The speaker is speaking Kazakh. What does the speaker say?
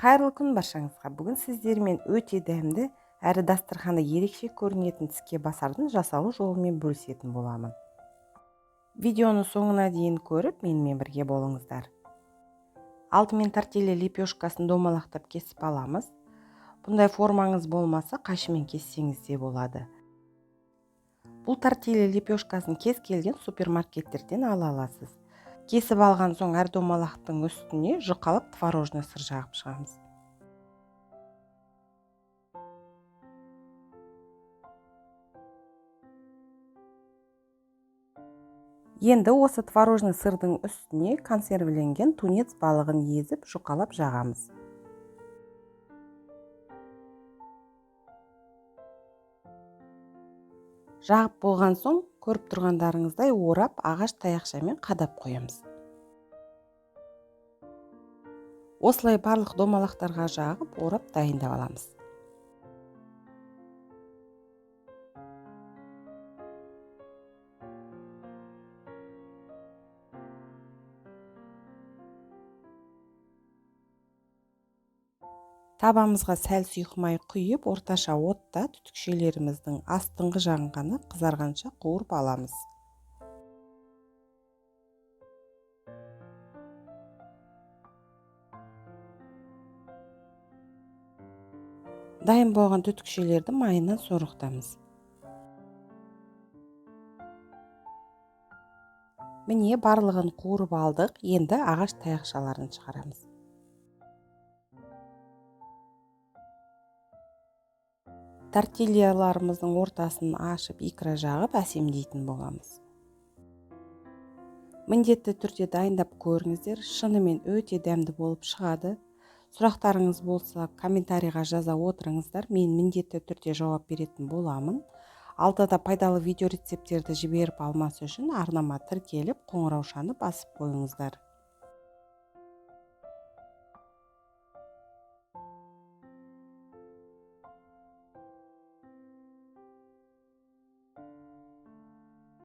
Қайырлы күн баршаңызға. Бүгін сіздермен өте дәмді әрі дастарханда ерекше көрінетін тіске басардың жасалу жолымен бөлісетін боламын. Видеоны соңына дейін көріп, менімен бірге болыңыздар. Алдымен тортилья лепешкасын домалақтап кесіп аламыз. Бұндай формаңыз болмаса, қайшымен кессеңіз де болады. Бұл тортилья лепешкасын кез келген супермаркеттерден ала аласыз. Кесіп алған соң әр домалақтың үстіне жұқалап творожный сыр жағып шығамыз. Енді осы творожный сырдың үстіне консервіленген тунец балығын езіп жұқалап жағамыз. Жағып болған соң, көріп тұрғандарыңыздай орап, ағаш таяқшамен қадап қоямыз. Осылай барлық домалақтарға жағып, орап дайындап аламыз. Табамызға сәл сұйық құйып, орташа отта түтікшелеріміздің астыңғы жағын ғана қызарғанша қуырып аламыз. Дайын болған түтікшелерді майынан сорғытамыз. Міне барлығын қуырып алдық, енді ағаш таяқшаларын шығарамыз. Тортильяларымыздың ортасын ашып, икра жағып, әсемдейтін боламыз. Міндетті түрде дайындап көріңіздер, шынымен өте дәмді болып шығады. Сұрақтарыңыз болса, комментарийға жаза отырыңыздар, мен міндетті түрде жауап беретін боламын. Алдыда пайдалы видео рецепттерді жіберіп алмас үшін арнама тіркеліп, қоңыраушаны басып қойыңыздар.